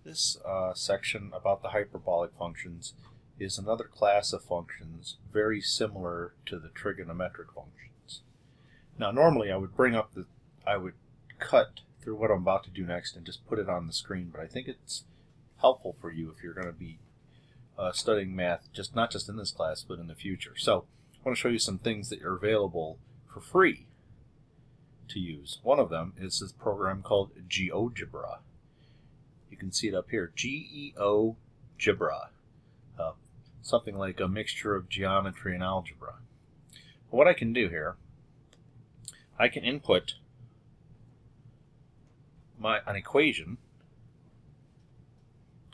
This section about the hyperbolic functions is another class of functions very similar to the trigonometric functions. Now normally I would cut through what I'm about to do next and just put it on the screen, but I think it's helpful for you if you're going to be studying math, not just in this class, but in the future. So I want to show you some things that are available for free to use. One of them is this program called Geogebra. You can see it up here, Geogebra, something like a mixture of geometry and algebra. What I can do here, I can input an equation,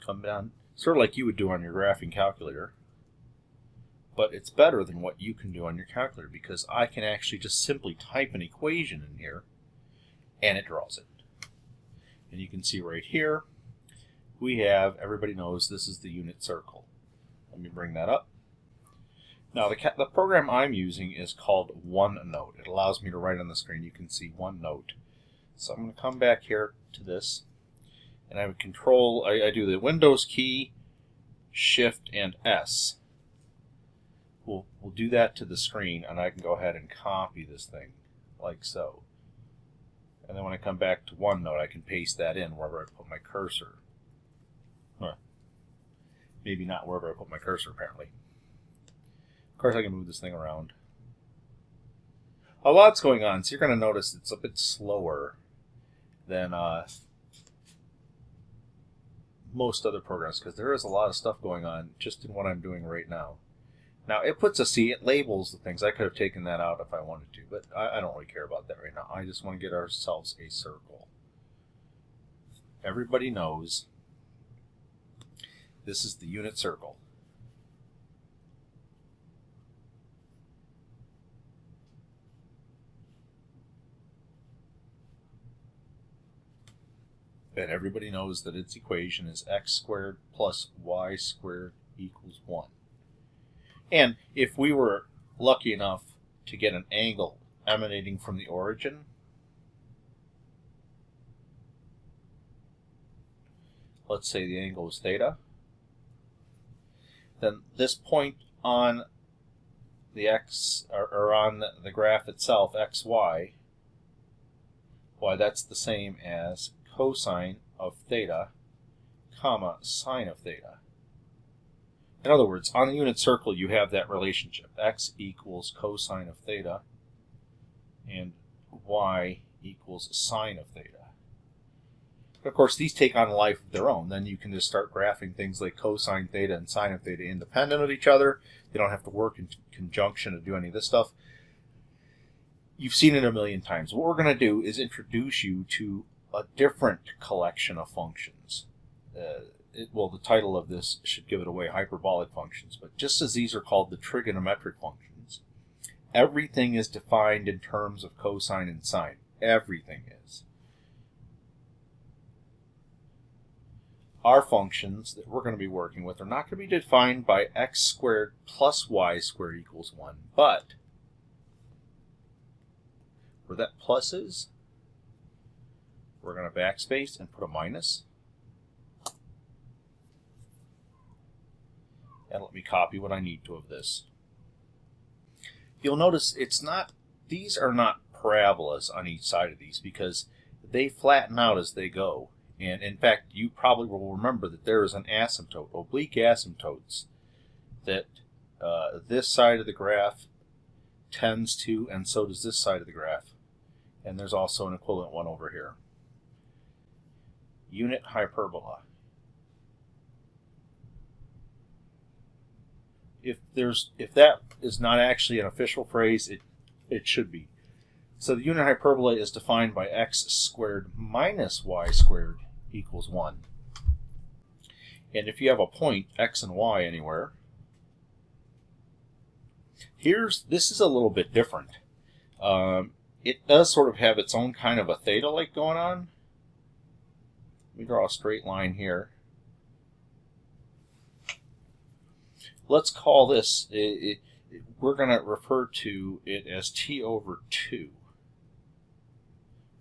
come down, sort of like you would do on your graphing calculator, but it's better than what you can do on your calculator because I can actually just simply type an equation in here and it draws it. And you can see right here, we have, everybody knows this is the unit circle. Let me bring that up. Now the program I'm using is called OneNote. It allows me to write on the screen. You can see OneNote. So I'm going to come back here to this, and I would control, I do the Windows key, Shift, and S. We'll do that to the screen, and I can go ahead and copy this thing, like so. And then when I come back to OneNote, I can paste that in wherever I put my cursor. Maybe not wherever I put my cursor, apparently. Of course, I can move this thing around. A lot's going on, so you're going to notice it's a bit slower than most other programs, because there is a lot of stuff going on just in what I'm doing right now. Now, it puts a C, it labels the things. I could have taken that out if I wanted to, but I don't really care about that right now. I just want to get ourselves a circle. Everybody knows this is the unit circle. And everybody knows that its equation is x squared plus y squared equals 1. And if we were lucky enough to get an angle emanating from the origin, let's say the angle is theta, then this point on the x, or on the graph itself, xy, why that's the same as cosine of theta, comma, sine of theta. In other words, on the unit circle you have that relationship. X equals cosine of theta and y equals sine of theta. Of course, these take on a life of their own. Then you can just start graphing things like cosine theta and sine of theta independent of each other. They don't have to work in conjunction to do any of this stuff. You've seen it a million times. What we're going to do is introduce you to a different collection of functions. Well, the title of this should give it away, hyperbolic functions. But just as these are called the trigonometric functions, everything is defined in terms of cosine and sine. Everything is. Our functions that we're going to be working with are not going to be defined by x squared plus y squared equals 1, but where that plus is, we're going to backspace and put a minus. And let me copy what I need to of this. You'll notice these are not parabolas on each side of these because they flatten out as they go. And in fact, you probably will remember that there is an asymptote, oblique asymptotes, that this side of the graph tends to, and so does this side of the graph. And there's also an equivalent one over here. Unit hyperbola. If that is not actually an official phrase, it should be. So the unit hyperbola is defined by x squared minus y squared equals 1. And if you have a point x and y anywhere, this is a little bit different. It does sort of have its own kind of a theta-like going on. Let me draw a straight line here. Let's call this, we're going to refer to it as t over 2.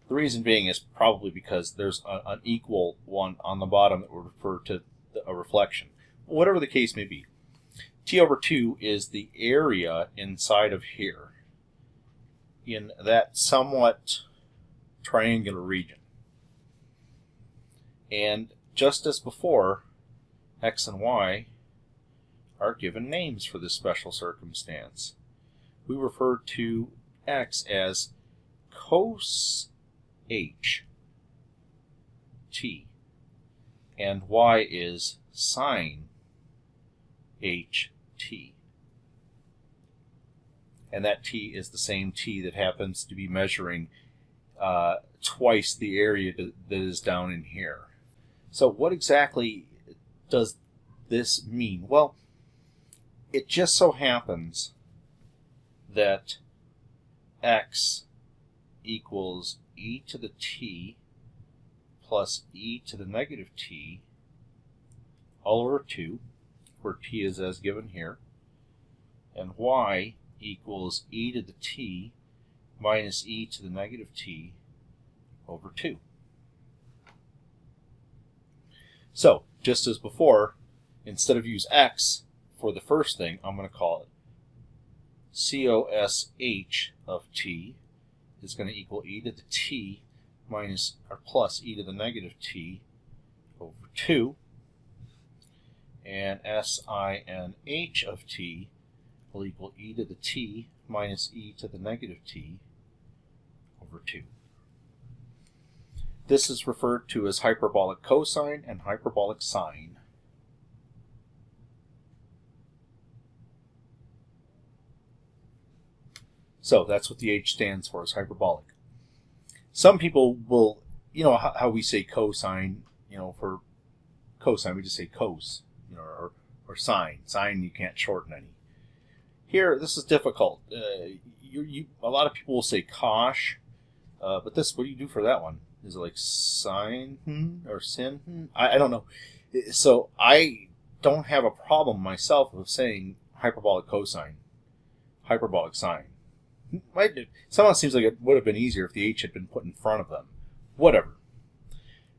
The reason being is probably because there's an equal one on the bottom that would refer to a reflection. Whatever the case may be, T over 2 is the area inside of here in that somewhat triangular region. And just as before, x and y are given names for this special circumstance. We refer to x as cos h t, and y is sine h t. And that t is the same t that happens to be measuring twice the area that is down in here. So what exactly does this mean? Well, it just so happens that x equals e to the t plus e to the negative t all over 2, where t is as given here, and y equals e to the t minus e to the negative t over 2. So, just as before, instead of use x for the first thing, I'm going to call it cosh of t is going to equal e to the t minus or plus e to the negative t over 2. And sin of t will equal e to the t minus e to the negative t over 2. This is referred to as hyperbolic cosine and hyperbolic sine. So that's what the H stands for, is hyperbolic. Some people will, you know how we say cosine, for cosine we just say cos, or sine. Sine you can't shorten any. Here, this is difficult. A lot of people will say cosh, but what do you do for that one? Is it like sine or sin? I don't know. So I don't have a problem myself of saying hyperbolic cosine, hyperbolic sine. Somehow it seems like it would have been easier if the H had been put in front of them. Whatever.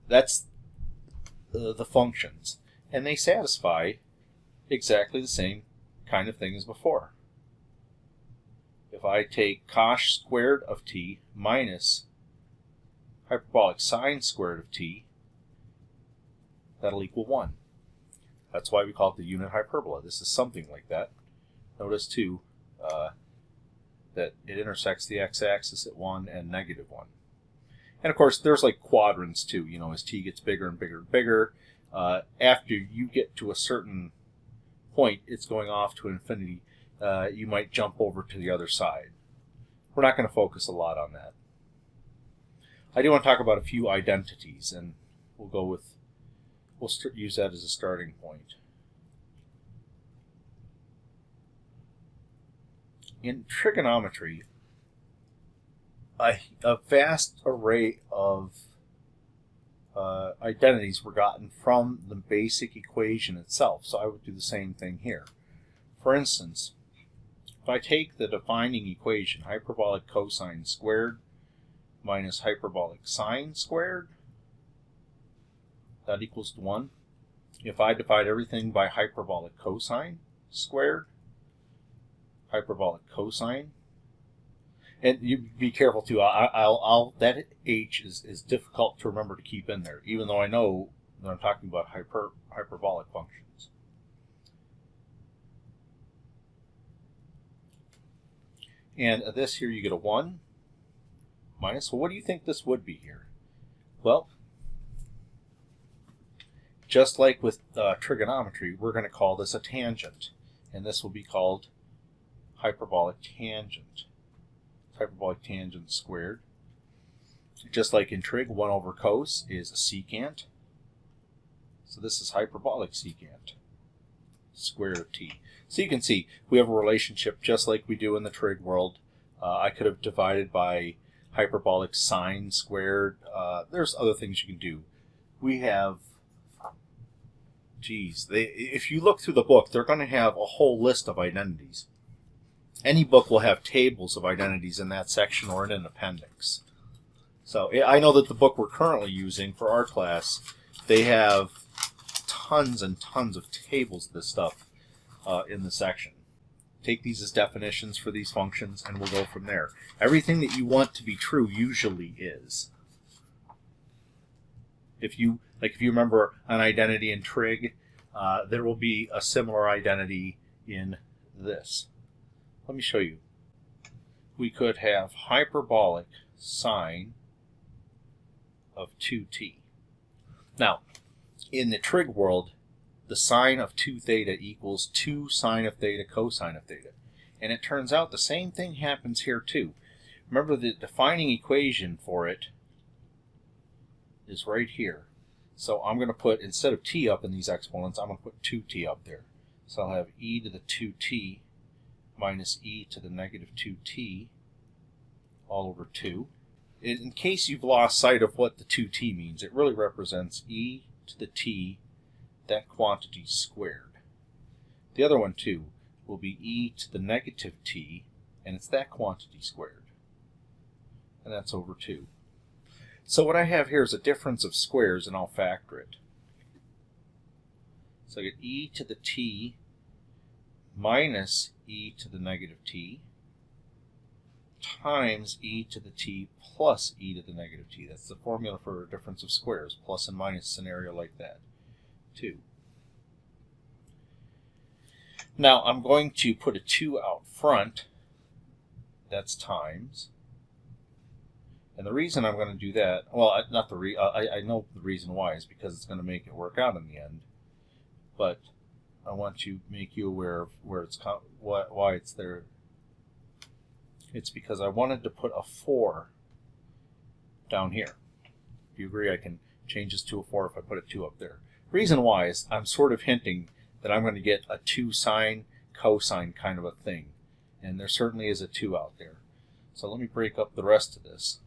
That's the functions. And they satisfy exactly the same kind of thing as before. If I take cosh squared of t minus hyperbolic sine squared of t, that'll equal 1. That's why we call it the unit hyperbola. This is something like that. Notice, too, that it intersects the x-axis at 1 and negative 1. And, of course, there's like quadrants, too, as t gets bigger and bigger and bigger. After you get to a certain point, it's going off to infinity. You might jump over to the other side. We're not going to focus a lot on that. I do want to talk about a few identities, and we'll use that as a starting point. In trigonometry, a vast array of identities were gotten from the basic equation itself, so I would do the same thing here. For instance, if I take the defining equation, hyperbolic cosine squared minus hyperbolic sine squared, that equals 1. If I divide everything by hyperbolic cosine squared, hyperbolic cosine, and you be careful too, that H is difficult to remember to keep in there, even though I know that I'm talking about hyperbolic functions. And this here, you get a 1 minus, well, what do you think this would be here? Well, just like with trigonometry, we're going to call this a tangent, and this will be called hyperbolic tangent. Hyperbolic tangent squared. Just like in trig, 1 over cos is a secant. So this is hyperbolic secant square root of t. So you can see we have a relationship just like we do in the trig world. I could have divided by hyperbolic sine squared. There's other things you can do. We have, if you look through the book, they're going to have a whole list of identities. Any book will have tables of identities in that section or in an appendix. So I know that the book we're currently using for our class, they have tons and tons of tables of this stuff in the section. Take these as definitions for these functions, and we'll go from there. Everything that you want to be true usually is. If you remember an identity in trig, there will be a similar identity in this. Let me show you. We could have hyperbolic sine of 2t. Now, in the trig world, the sine of 2 theta equals 2 sine of theta cosine of theta. And it turns out the same thing happens here too. Remember, the defining equation for it is right here. So I'm going to put, instead of t up in these exponents, I'm going to put 2t up there. So I'll have e to the 2t minus e to the negative 2t all over 2. In case you've lost sight of what the 2t means, it really represents e to the t, that quantity squared. The other one too will be e to the negative t, and it's that quantity squared. And that's over 2. So what I have here is a difference of squares, and I'll factor it. So I get e to the t minus e to the negative t times e to the t plus e to the negative t. That's the formula for a difference of squares, plus and minus scenario like that. 2. Now I'm going to put a 2 out front. That's times. And the reason I'm going to do that, well, not the I know the reason why is because it's going to make it work out in the end. But I want to make you aware of where it's why it's there. It's because I wanted to put a 4 down here. If you agree, I can change this to a 4 if I put a 2 up there. Reason why is I'm sort of hinting that I'm going to get a 2 sine cosine kind of a thing. And there certainly is a 2 out there. So let me break up the rest of this.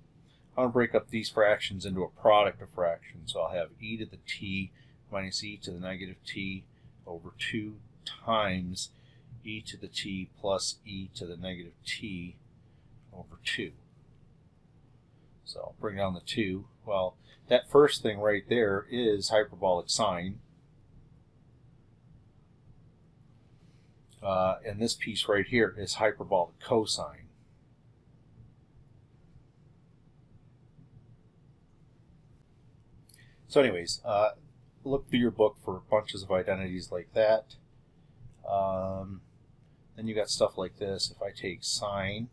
I'm going to break up these fractions into a product of fractions. So I'll have e to the t minus e to the negative t over 2 times e to the t plus e to the negative t over 2. So I'll bring down the 2. Well, that first thing right there is hyperbolic sine. And this piece right here is hyperbolic cosine. So anyways, look through your book for bunches of identities like that. Then you got stuff like this. If I take sine,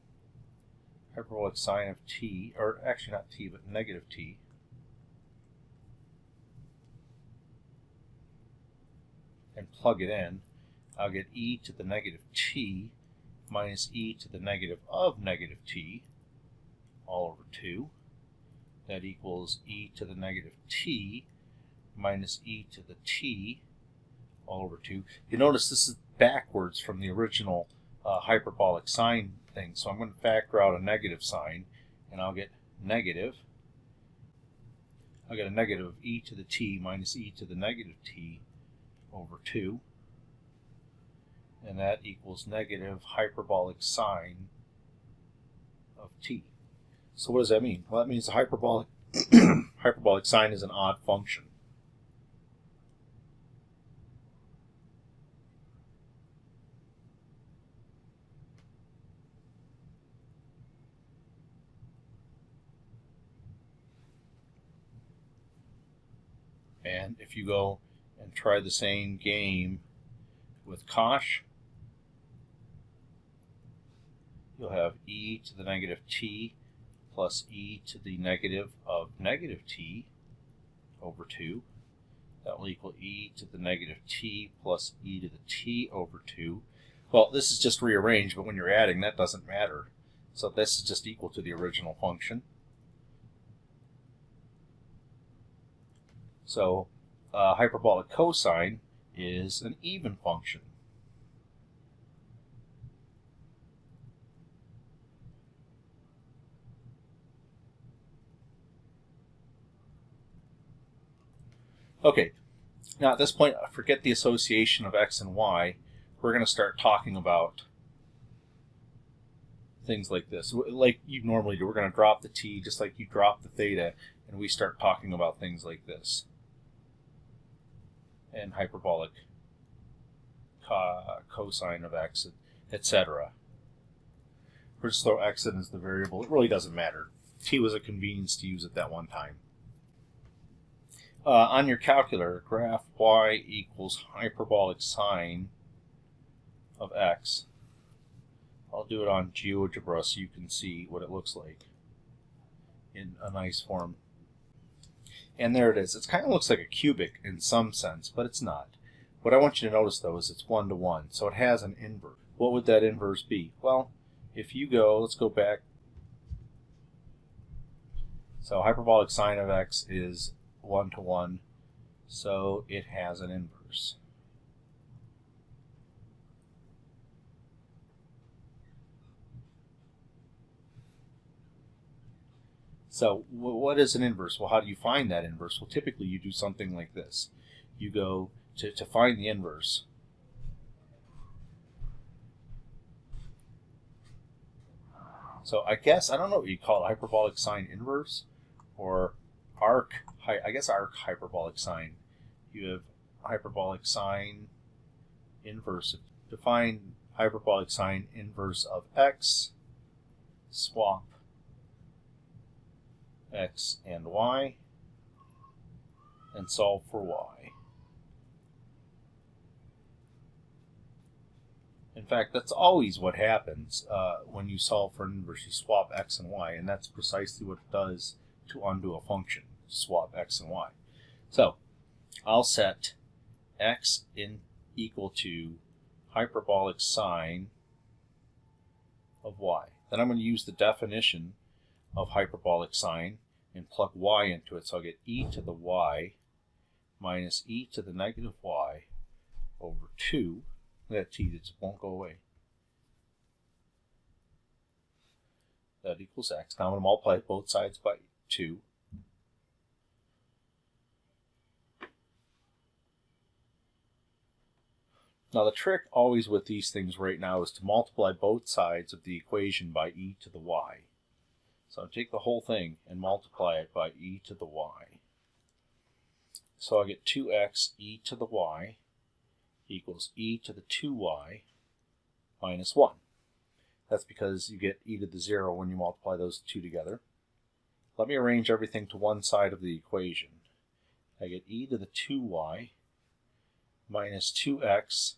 hyperbolic sine of t, or actually not t, but negative t, and plug it in, I'll get e to the negative t minus e to the negative of negative t all over 2. That equals e to the negative t minus e to the t all over 2. You notice this is backwards from the original hyperbolic sine thing. So I'm going to factor out a negative sign, and I'll get negative. I'll get a negative of e to the t minus e to the negative t over 2. And that equals negative hyperbolic sine of t. So what does that mean? Well, that means the hyperbolic hyperbolic sine is an odd function. And if you go and try the same game with cosh, you'll have e to the negative t plus e to the negative of negative t over 2. That will equal e to the negative t plus e to the t over 2. Well, this is just rearranged, but when you're adding, that doesn't matter. So this is just equal to the original function. So hyperbolic cosine is an even function. Okay, now at this point, forget the association of x and y. We're going to start talking about things like this. Like you normally do, we're going to drop the t just like you drop the theta, and we start talking about things like this. And hyperbolic cosine of x, etc. We're just throw x in as the variable. It really doesn't matter. T was a convenience to use at that one time. On your calculator, graph y equals hyperbolic sine of x. I'll do it on Geogebra so you can see what it looks like in a nice form. And there it is. It kind of looks like a cubic in some sense, but it's not. What I want you to notice, though, is it's 1-to-1, so it has an inverse. What would that inverse be? Well, if you go, let's go back. So hyperbolic sine of x is 1-to-1, so it has an inverse. So what is an inverse? Well, how do you find that inverse? Well, typically you do something like this. You go to find the inverse. So I don't know what you call it, hyperbolic sine inverse or arc, I guess arc hyperbolic sine. You have hyperbolic sine inverse. To find hyperbolic sine inverse of x, swap x and y, and solve for y. In fact, that's always what happens when you solve for an inverse. You swap x and y, and that's precisely what it does to undo a function, swap x and y. So I'll set x equal to hyperbolic sine of y. Then I'm going to use the definition of hyperbolic sine and plug y into it. So I'll get e to the y minus e to the negative y over 2. That t just won't go away. That equals x. Now I'm going to multiply both sides by 2. Now the trick always with these things right now is to multiply both sides of the equation by e to the y. So I'll take the whole thing and multiply it by e to the y. So I'll get 2x e to the y equals e to the 2y minus 1. That's because you get e to the 0 when you multiply those two together. Let me arrange everything to one side of the equation. I get e to the 2y minus 2x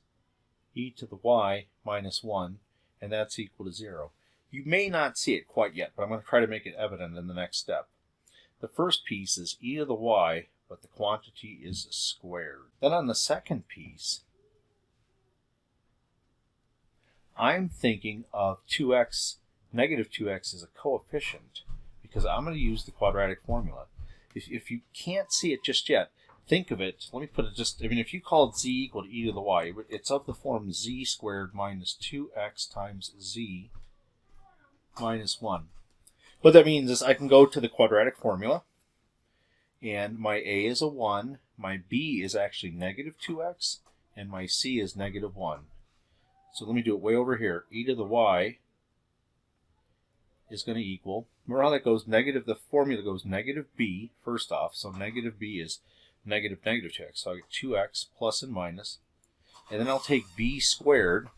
e to the y minus 1, and that's equal to 0. You may not see it quite yet, but I'm going to try to make it evident in the next step. The first piece is e to the y, but the quantity is squared. Then on the second piece, I'm thinking of 2x, negative 2x as a coefficient, because I'm going to use the quadratic formula. If you can't see it just yet, think of it, let me put it just, if you call it z equal to e to the y, it's of the form z squared minus 2x times z minus 1. What that means is I can go to the quadratic formula, and my a is a 1, my b is actually negative 2x, and my c is negative 1. So let me do it way over here. E to the y is going to equal, remember how that goes, the formula goes negative b first off, so negative b is negative 2x. So I'll get 2x plus and minus, and then I'll take b squared.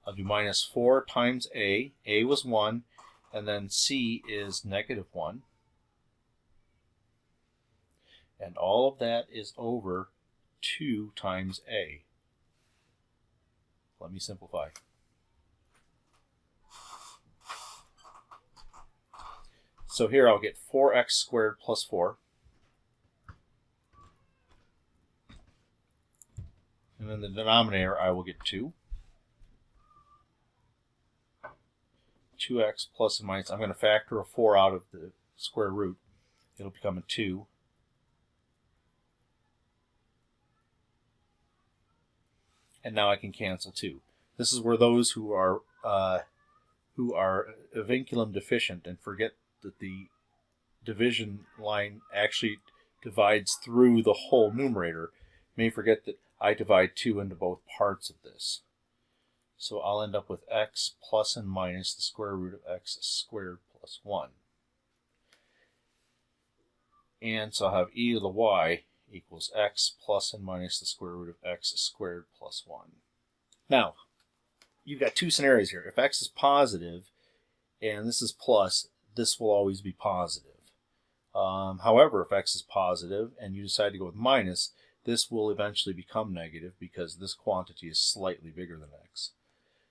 I'll do minus 4 times a was 1, and then c is negative 1. And all of that is over 2 times a. Let me simplify. So here I'll get 4x squared plus 4. And then the denominator I will get 2. 2x plus and minus. I'm going to factor a 4 out of the square root. It'll become a 2. And now I can cancel 2. This is where those who are vinculum deficient and forget that the division line actually divides through the whole numerator may forget that I divide 2 into both parts of this. So I'll end up with x plus and minus the square root of x squared plus 1. And so I'll have e to the y equals x plus and minus the square root of x squared plus 1. Now, you've got two scenarios here. If x is positive and this is plus, this will always be positive. However, if x is positive and you decide to go with minus, this will eventually become negative because this quantity is slightly bigger than x.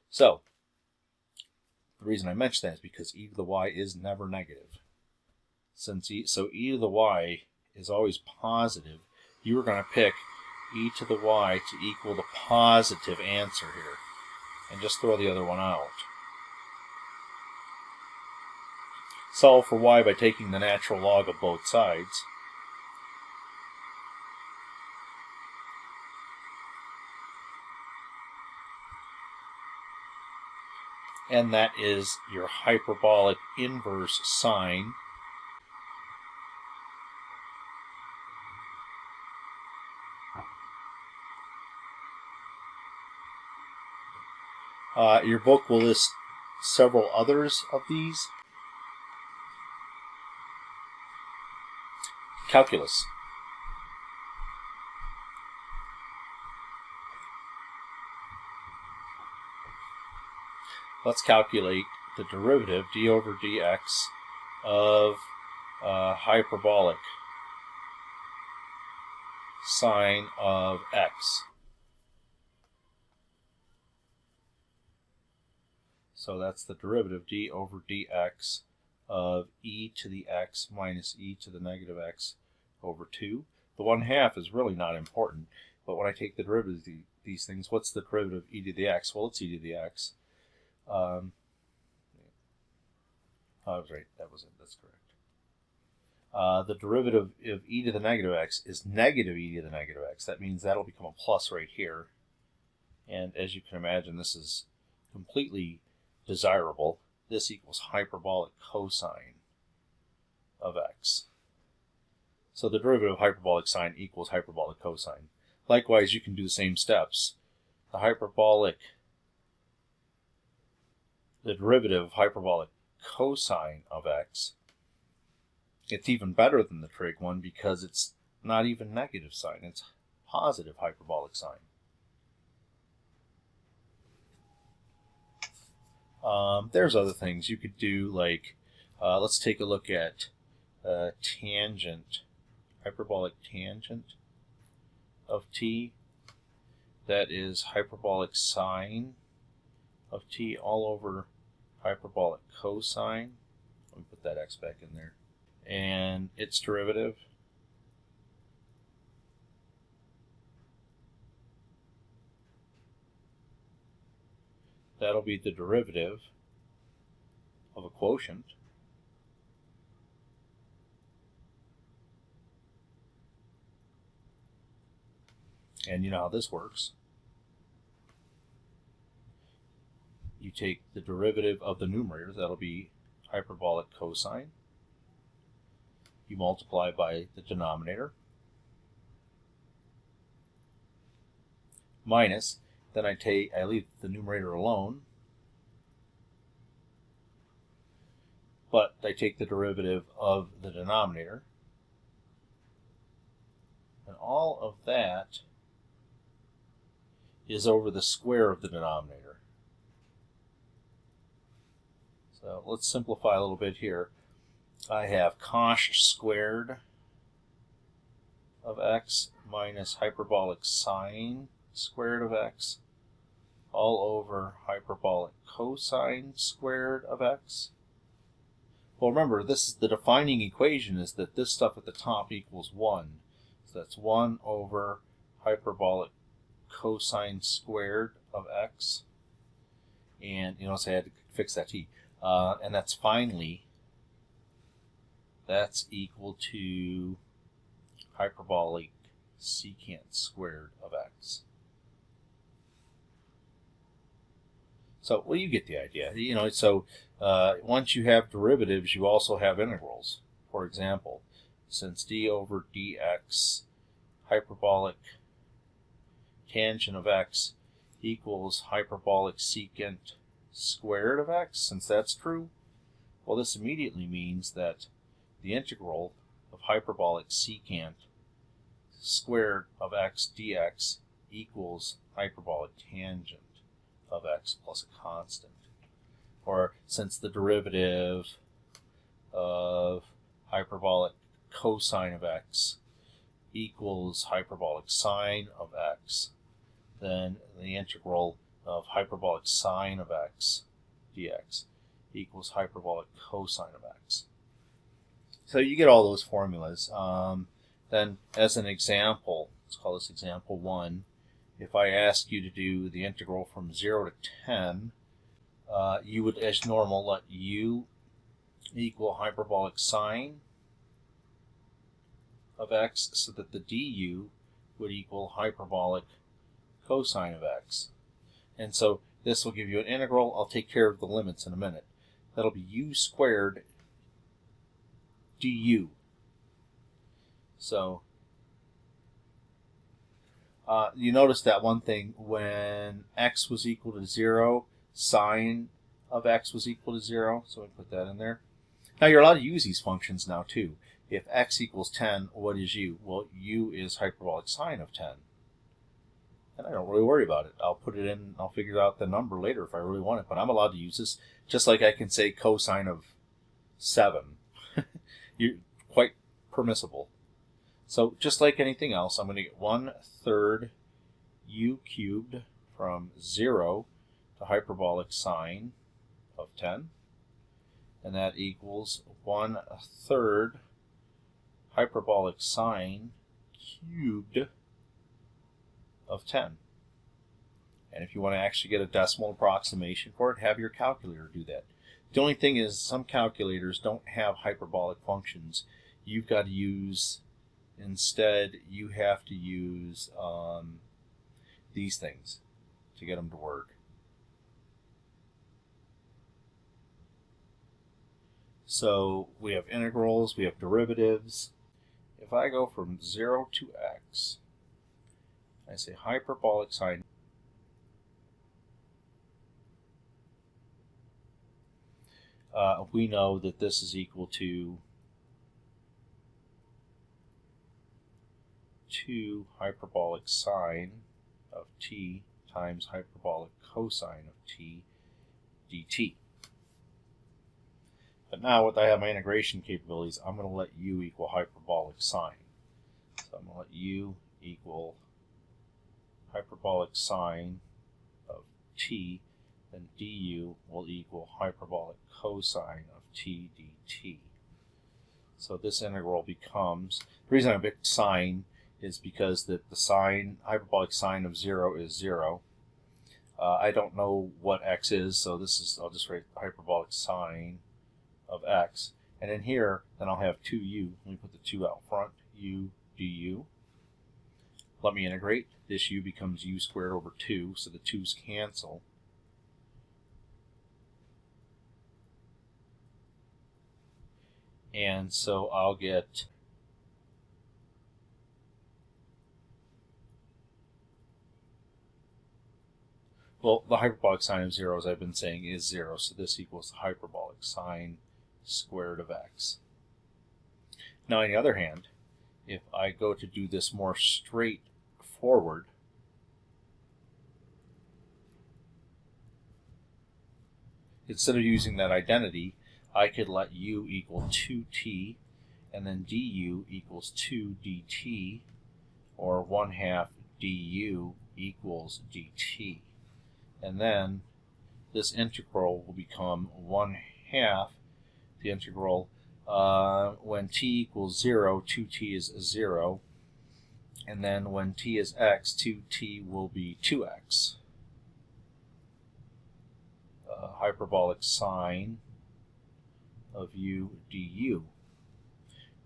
So, the reason I mention that is because e to the y is never negative. So e to the y is always positive, you are going to pick e to the y to equal the positive answer here, and just throw the other one out. Solve for y by taking the natural log of both sides. And that is your hyperbolic inverse sine. Your book will list several others of these. Calculus. Let's calculate the derivative d over dx of hyperbolic sine of x. So that's the derivative d over dx of e to the x minus e to the negative x over 2. The 1/2 is really not important, but when I take the derivative of these things, what's the derivative of e to the x? Well, it's e to the x. I was right, that was it, that's correct. The derivative of e to the negative x is negative e to the negative x. That means that'll become a plus right here. And as you can imagine, this is completely desirable. This equals hyperbolic cosine of x. So the derivative of hyperbolic sine equals hyperbolic cosine. Likewise, you can do the same steps. The derivative of hyperbolic cosine of x, it's even better than the trig one because it's not even negative sine, it's positive hyperbolic sine. There's other things you could do, like let's take a look at tangent, hyperbolic tangent of t. That is hyperbolic sine of t all over hyperbolic cosine. Let me put that x back in there. And its derivative that'll be the derivative of a quotient. And you know how this works. You take the derivative of the numerator, that'll be hyperbolic cosine. You multiply by the denominator. Minus, then I leave the numerator alone, but I take the derivative of the denominator. And all of that is over the square of the denominator. So let's simplify a little bit here. I have cos squared of x minus hyperbolic sine squared of x all over hyperbolic cosine squared of x. Well, remember, this is the defining equation is that this stuff at the top equals 1. So that's 1 over hyperbolic cosine squared of x. And you notice I had to fix that t. And that's finally, that's equal to hyperbolic secant squared of x. So, well, you get the idea. You know, so once you have derivatives, you also have integrals. For example, since d over dx hyperbolic tangent of x equals hyperbolic secant squared of x. Since that's true, well, this immediately means that the integral of hyperbolic secant squared of x dx equals hyperbolic tangent of x plus a constant. Or since the derivative of hyperbolic cosine of x equals hyperbolic sine of x, then the integral of hyperbolic sine of x dx equals hyperbolic cosine of x. So you get all those formulas. Then as an example, let's call this example 1, if I ask you to do the integral from 0 to 10, you would, as normal, let u equal hyperbolic sine of x so that the du would equal hyperbolic cosine of x. And so this will give you an integral. I'll take care of the limits in a minute. That'll be u squared du. So you notice that one thing, when x was equal to 0, sine of x was equal to 0. So we put that in there. Now you're allowed to use these functions now too. If x equals 10, what is u? Well, u is hyperbolic sine of 10. And I don't really worry about it. I'll put it in, I'll figure out the number later if I really want it. But I'm allowed to use this, just like I can say cosine of 7. You're quite permissible. So just like anything else, I'm going to get 1/3 u cubed from 0 to hyperbolic sine of 10. And that equals 1/3 hyperbolic sine cubed of 10. And if you want to actually get a decimal approximation for it, have your calculator do that. The only thing is, some calculators don't have hyperbolic functions. You've got to use, instead, you have to use these things to get them to work. So we have integrals, we have derivatives. If I go from 0 to x, I say hyperbolic sine we know that this is equal to 2 hyperbolic sine of t times hyperbolic cosine of t dt. But now with I have my integration capabilities, I'm going to let u equal hyperbolic sine. So I'm going to let u equal hyperbolic sine of t, then du will equal hyperbolic cosine of t dt. So this integral becomes, the reason I picked sine is because the sine, hyperbolic sine of 0 is 0. I don't know what x is, so this is, I'll just write hyperbolic sine of x. And in here, then I'll have 2u. Let me put the 2 out front. U du. Let me integrate. This u becomes u squared over 2, so the 2's cancel. And so I'll get well, the hyperbolic sine of 0, as I've been saying, is 0, so this equals the hyperbolic sine squared of x. Now, on the other hand, if I go to do this more straightforward, instead of using that identity, I could let u equal 2t, and then du equals 2 dt, or 1/2 du equals dt. And then this integral will become 1/2 the integral. When t equals 0, 2t is 0. And then when t is x, 2t will be 2x. Hyperbolic sine of u du.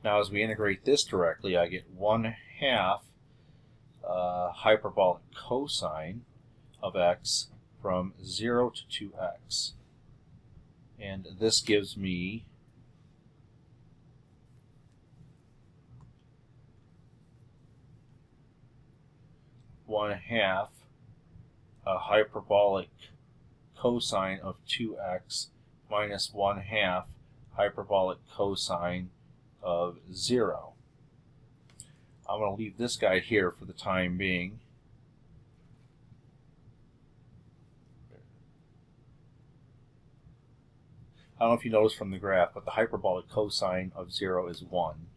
Now as we integrate this directly, I get 1/2 hyperbolic cosine of x from 0 to 2x. And this gives me one half a hyperbolic cosine of 2x minus 1/2 hyperbolic cosine of 0. I'm going to leave this guy here for the time being. I don't know if you noticed from the graph, but the hyperbolic cosine of 0 is 1.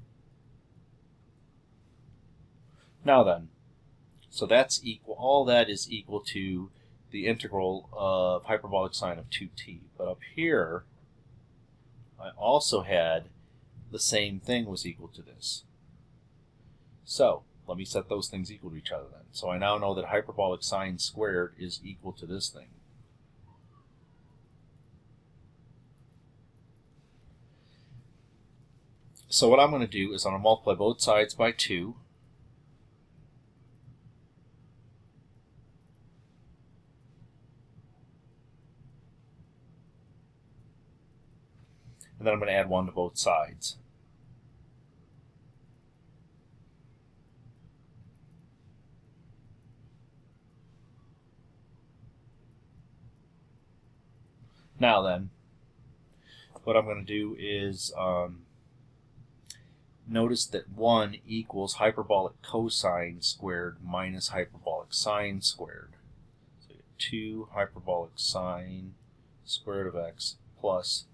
Now then, so that's equal, all that is equal to the integral of hyperbolic sine of 2t. But up here, I also had the same thing was equal to this. So let me set those things equal to each other then. So I now know that hyperbolic sine squared is equal to this thing. So what I'm going to do is I'm going to multiply both sides by 2. And then I'm going to add 1 to both sides. Now then, what I'm going to do is notice that 1 equals hyperbolic cosine squared minus hyperbolic sine squared. So you get 2 hyperbolic sine squared of x plus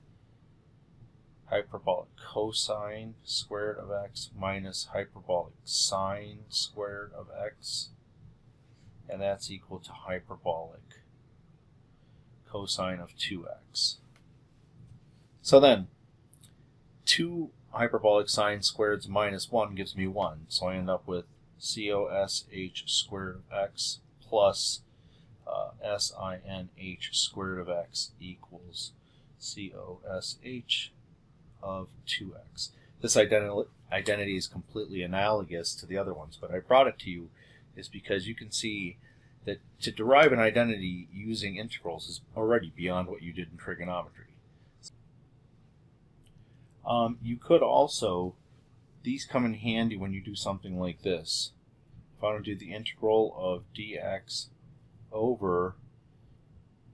hyperbolic cosine squared of x minus hyperbolic sine squared of x. And that's equal to hyperbolic cosine of 2x. So then, 2 hyperbolic sine squareds minus 1 gives me 1. So I end up with cosh squared of x plus sin squared of x equals cosh of 2x. This identity is completely analogous to the other ones, but I brought it to you is because you can see that to derive an identity using integrals is already beyond what you did in trigonometry. You could also, these come in handy when you do something like this. If I want to do the integral of dx over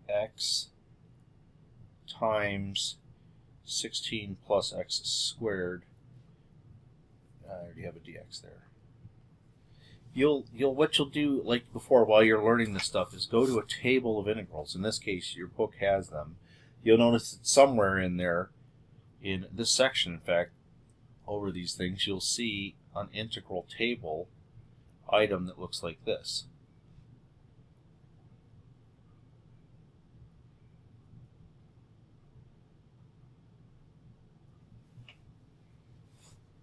x times 16 plus x squared, I already have a dx there. What you'll do, like before, while you're learning this stuff, is go to a table of integrals. In this case, your book has them. You'll notice that somewhere in there, in this section, in fact, over these things, you'll see an integral table item that looks like this.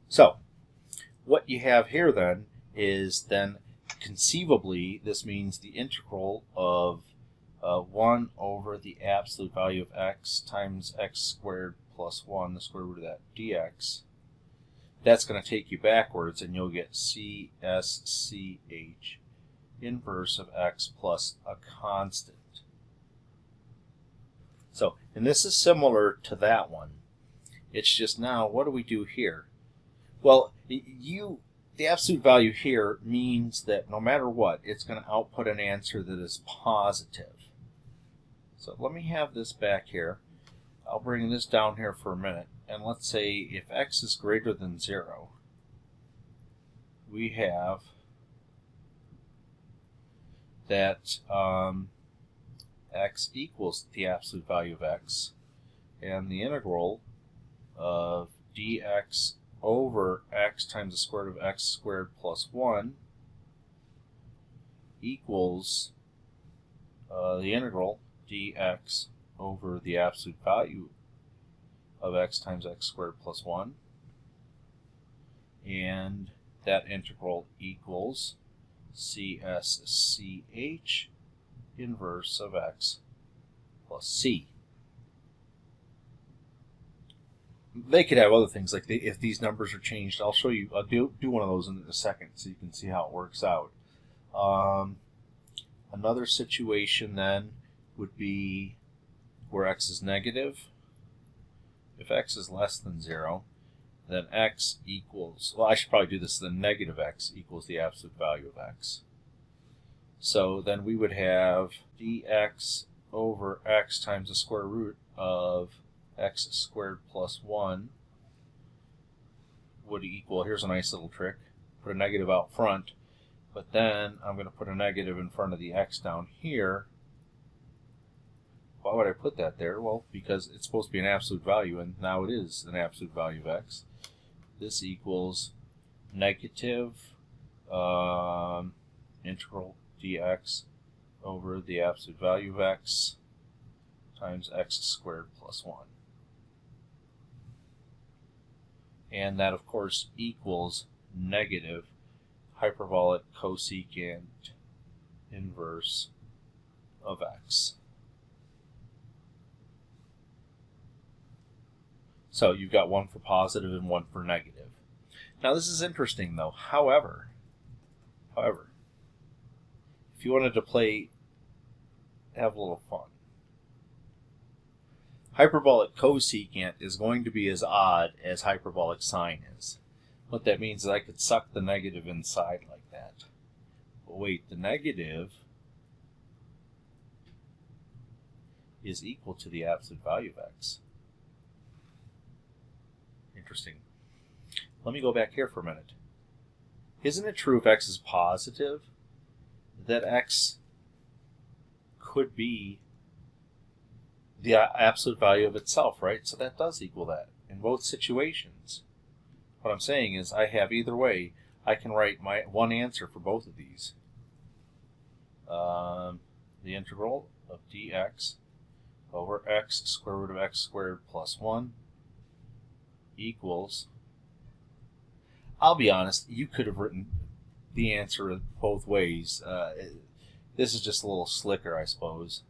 So, what you have here then is then conceivably this means the integral of 1 over the absolute value of x times x squared plus 1, the square root of that dx. That's going to take you backwards, and you'll get CSCH inverse of x plus a constant. So, and this is similar to that one. It's just now, what do we do here? Well, the absolute value here means that no matter what, it's going to output an answer that is positive. So let me have this back here. I'll bring this down here for a minute. And let's say if x is greater than 0, we have that x equals the absolute value of x, and the integral of dx over x times the square root of x squared plus 1 equals the integral dx over the absolute value of x times x squared plus 1, and that integral equals CSCH inverse of x plus c. They could have other things, like if these numbers are changed. I'll show you. I'll do one of those in a second so you can see how it works out. Another situation then would be where x is negative. If x is less than 0, then x equals, well, I should probably do this, then negative x equals the absolute value of x. So then we would have dx over x times the square root of x squared plus 1 would equal, here's a nice little trick, put a negative out front, but then I'm going to put a negative in front of the x down here. Why would I put that there? Well, because it's supposed to be an absolute value, and now it is an absolute value of x. This equals negative integral dx over the absolute value of x times x squared plus 1. And that, of course, equals negative hyperbolic cosecant inverse of x. So you've got one for positive and one for negative. Now this is interesting though. However, if you wanted to have a little fun, hyperbolic cosecant is going to be as odd as hyperbolic sine is. What that means is I could suck the negative inside like that. But wait, the negative is equal to the absolute value of x. Interesting. Let me go back here for a minute. Isn't it true if x is positive that x could be the absolute value of itself, right? So that does equal that in both situations. What I'm saying is I have either way. I can write my one answer for both of these. The integral of dx over x square root of x squared plus 1 equals, I'll be honest, you could have written the answer both ways. This is just a little slicker, I suppose.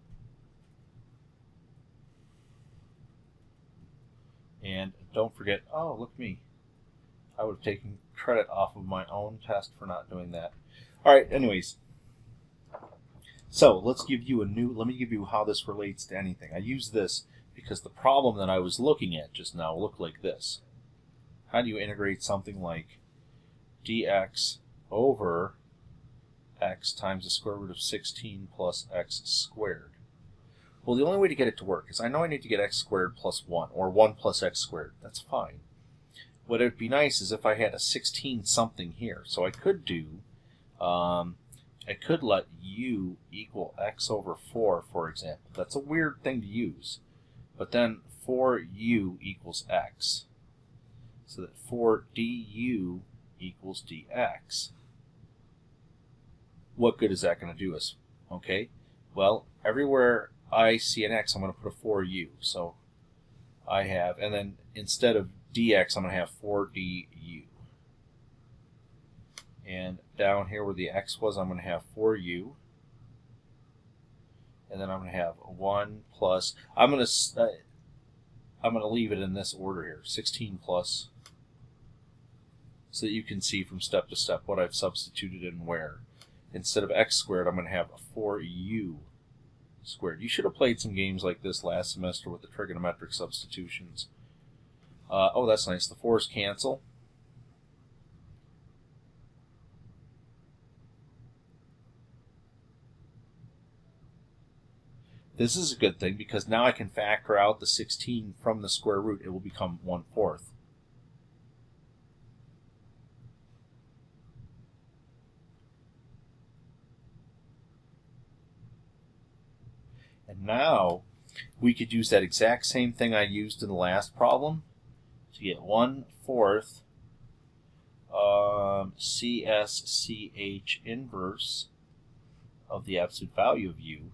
And don't forget, oh, look at me. I would have taken credit off of my own test for not doing that. All right, anyways. So let me give you how this relates to anything. I use this because the problem that I was looking at just now looked like this. How do you integrate something like dx over x times the square root of 16 plus x squared? Well, the only way to get it to work is I know I need to get x squared plus 1, or 1 plus x squared. That's fine. What it would be nice is if I had a 16 something here. So I could do, I could let u equal x over 4, for example. That's a weird thing to use. But then 4u equals x. So that 4 du equals dx. What good is that going to do us? Okay, well, everywhere I see an x, I'm going to put a 4u. So I have, and then instead of dx, I'm going to have 4du. And down here where the x was, I'm going to have 4u. And then I'm going to have 1 plus, I'm going to leave it in this order here, 16 plus, so that you can see from step to step what I've substituted in where. Instead of x squared, I'm going to have a 4u squared. You should have played some games like this last semester with the trigonometric substitutions. Oh, that's nice. The 4's cancel. This is a good thing because now I can factor out the 16 from the square root. It will become 1/4. And now we could use that exact same thing I used in the last problem to get 1/4 CSCH inverse of the absolute value of u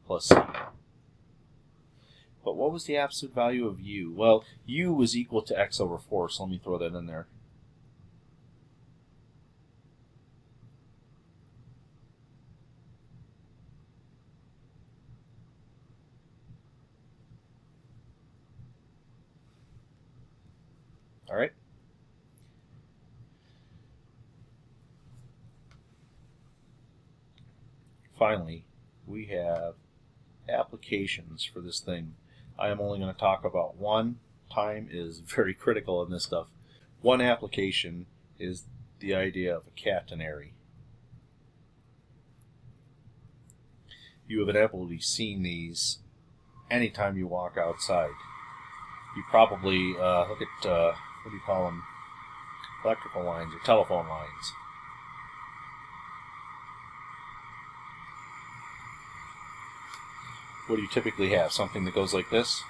plus c. But what was the absolute value of u? Well, u was equal to x over 4, so let me throw that in there. All right. Finally, we have applications for this thing. I am only going to talk about one. Time is very critical in this stuff. One application is the idea of a catenary. you have inevitably seen these anytime you walk outside. You probably look at, what do you call them, electrical lines or telephone lines. What do you typically have? Something that goes like this?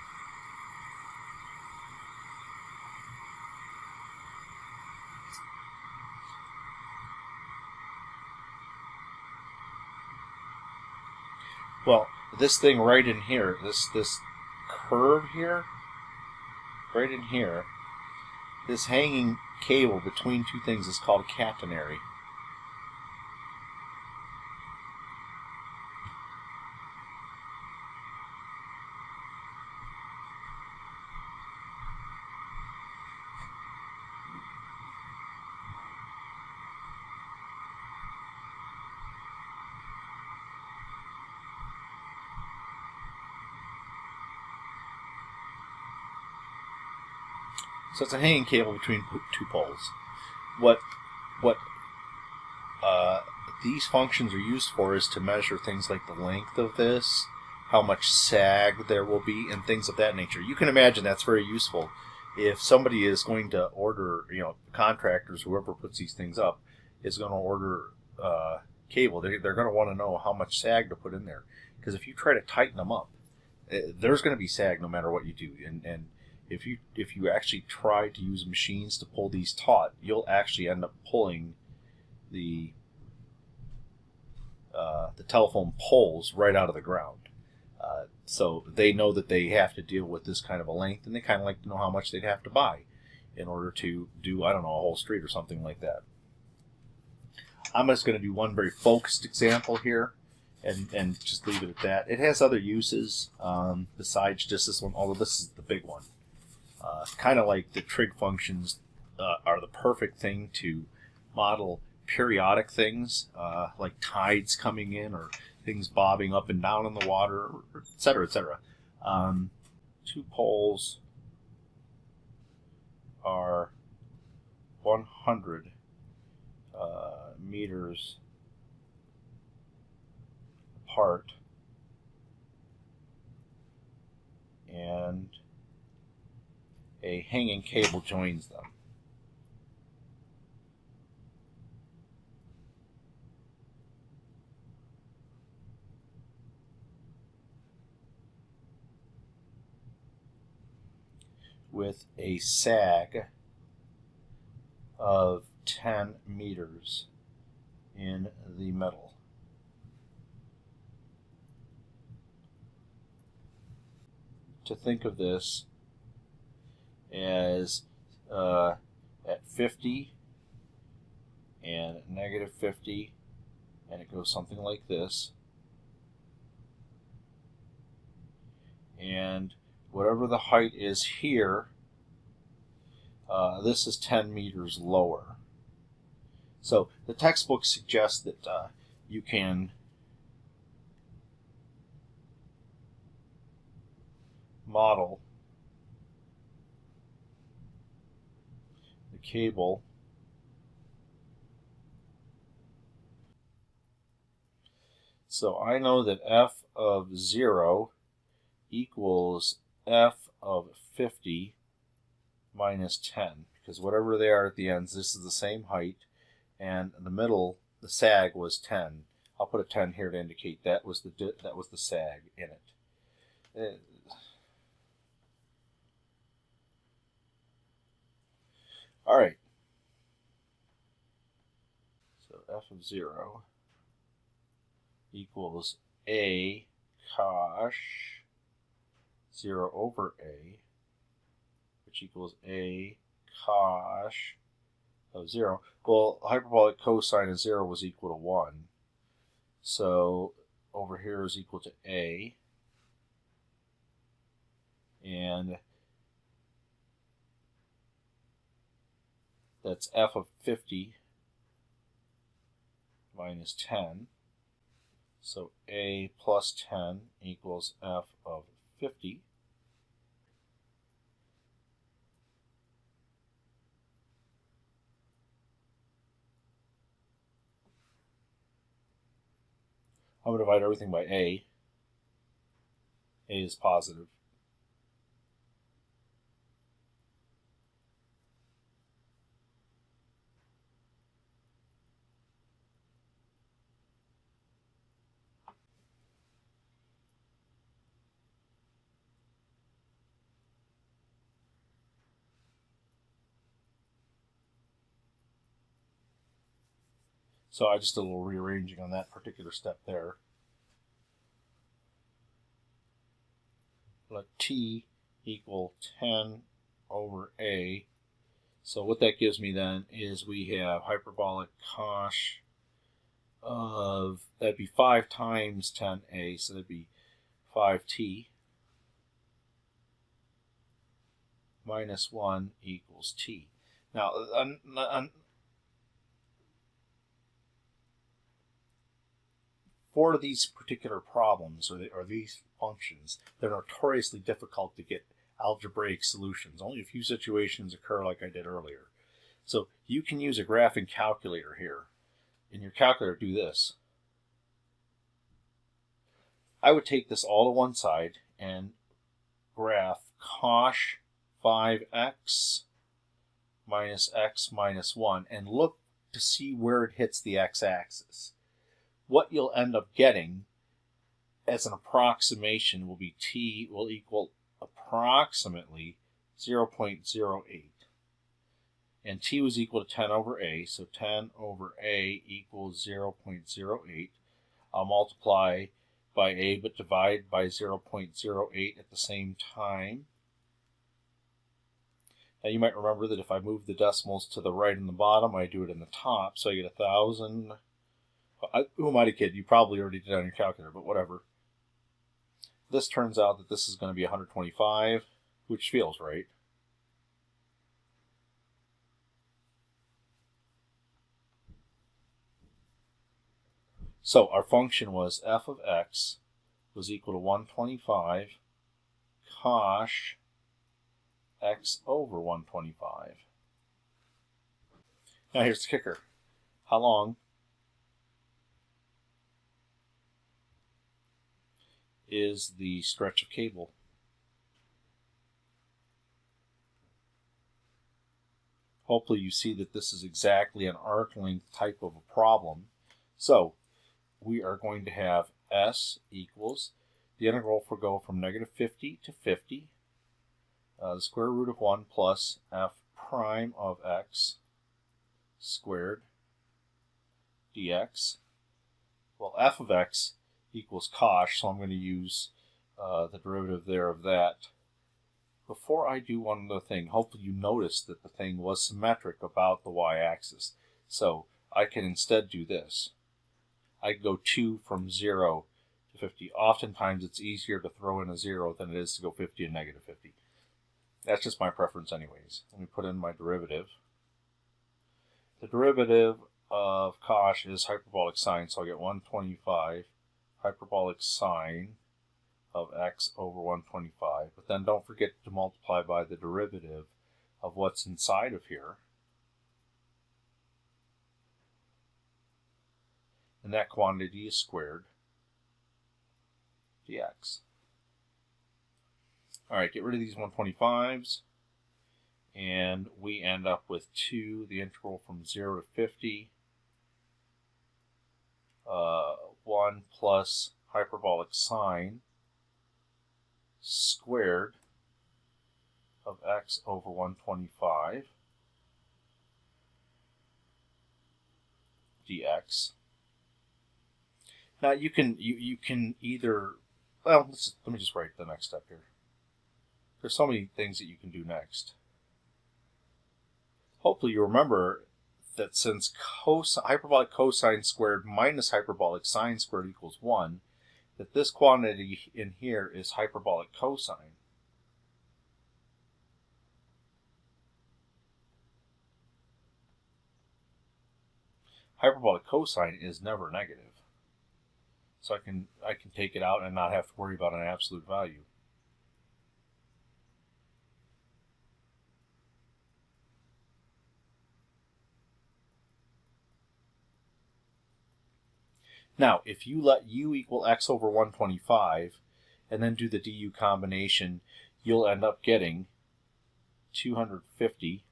Well, this thing right in here, this curve here, right in here, this hanging cable between two things is called a catenary. So it's a hanging cable between two poles. What these functions are used for is to measure things like the length of this, how much sag there will be, and things of that nature. You can imagine that's very useful if somebody is going to order, contractors, whoever puts these things up, is going to order cable. They're going to want to know how much sag to put in there, because if you try to tighten them up, there's going to be sag no matter what you do, and if you actually try to use machines to pull these taut, you'll actually end up pulling the telephone poles right out of the ground. So they know that they have to deal with this kind of a length, and they kind of like to know how much they'd have to buy in order to do, I don't know, a whole street or something like that. I'm just going to do one very focused example here and just leave it at that. It has other uses besides just this one, although this is the big one. Kind of like the trig functions are the perfect thing to model periodic things, like tides coming in or things bobbing up and down in the water, etc., etc. Two poles are 100 meters apart, and a hanging cable joins them. With a sag of 10 meters in the middle. To think of this as at 50 and negative 50, and it goes something like this. And whatever the height is here, this is 10 meters lower. So the textbook suggests that you can model the cable so I know that f of 0 equals f of 50 minus 10, because whatever they are at the ends, this is the same height, and in the middle, the sag was 10. I'll put a 10 here to indicate that was the sag in it. All right. So f of 0 equals a cosh 0 over a, which equals a cosh of 0. Well, hyperbolic cosine of 0 was equal to 1. So over here is equal to a. And that's f of 50 minus 10. So a plus 10 equals f of 50. I'm going to divide everything by a. A is positive. So I just did a little rearranging on that particular step there. Let T equal 10 over A. So what that gives me then is we have hyperbolic cosh of, that'd be 5 times 10A, so that'd be 5T minus 1 equals T. Now, for these particular problems, or these functions, they're notoriously difficult to get algebraic solutions. Only a few situations occur like I did earlier. So you can use a graphing calculator here. In your calculator, do this. I would take this all to one side and graph cosh 5x minus x minus 1 and look to see where it hits the x-axis. What you'll end up getting as an approximation will be T will equal approximately 0.08. And T was equal to 10 over A, so 10 over A equals 0.08. I'll multiply by A but divide by 0.08 at the same time. Now you might remember that if I move the decimals to the right and the bottom, I do it in the top, so I get 1,000. Who am I to kid? You probably already did it on your calculator, but whatever. This turns out that this is going to be 125, which feels right. So our function was f of x was equal to 125 cosh x over 125. Now here's the kicker. How long is the stretch of cable? Hopefully you see that this is exactly an arc length type of a problem. So we are going to have s equals, the integral will go from negative 50 to 50, the square root of 1 plus f prime of x squared dx. Well, f of x equals cosh, so I'm going to use the derivative there of that. Before I do one other thing, hopefully you noticed that the thing was symmetric about the y-axis. So I can instead do this. I can go 2 from 0 to 50. Oftentimes it's easier to throw in a 0 than it is to go 50 and negative 50. That's just my preference anyways. Let me put in my derivative. The derivative of cosh is hyperbolic sine, so I get 125 hyperbolic sine of x over 125. But then don't forget to multiply by the derivative of what's inside of here. And that quantity is squared dx. All right, get rid of these 125s, and we end up with 2, the integral from 0 to 50, 1 plus hyperbolic sine squared of x over 125 dx. Now you can either, well, let me just write the next step here. There's so many things that you can do next. Hopefully you remember that since hyperbolic cosine squared minus hyperbolic sine squared equals 1, that this quantity in here is hyperbolic cosine. Hyperbolic cosine is never negative. So I can take it out and not have to worry about an absolute value. Now, if you let u equal x over 125, and then do the du combination, you'll end up getting 250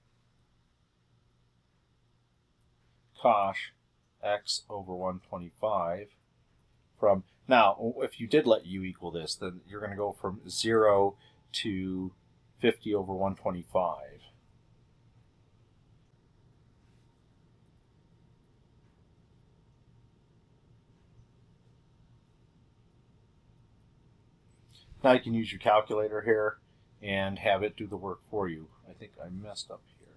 cosh x over 125 from, now if you did let u equal this, then you're going to go from 0 to 50 over 125. Now you can use your calculator here and have it do the work for you. I think I messed up here.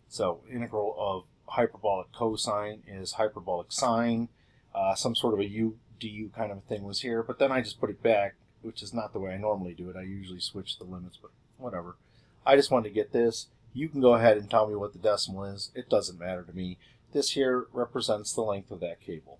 So integral of hyperbolic cosine is hyperbolic sine. Some sort of a u du kind of a thing was here, but then I just put it back, which is not the way I normally do it. I usually switch the limits, but whatever. I just wanted to get this. You can go ahead and tell me what the decimal is. It doesn't matter to me. This here represents the length of that cable.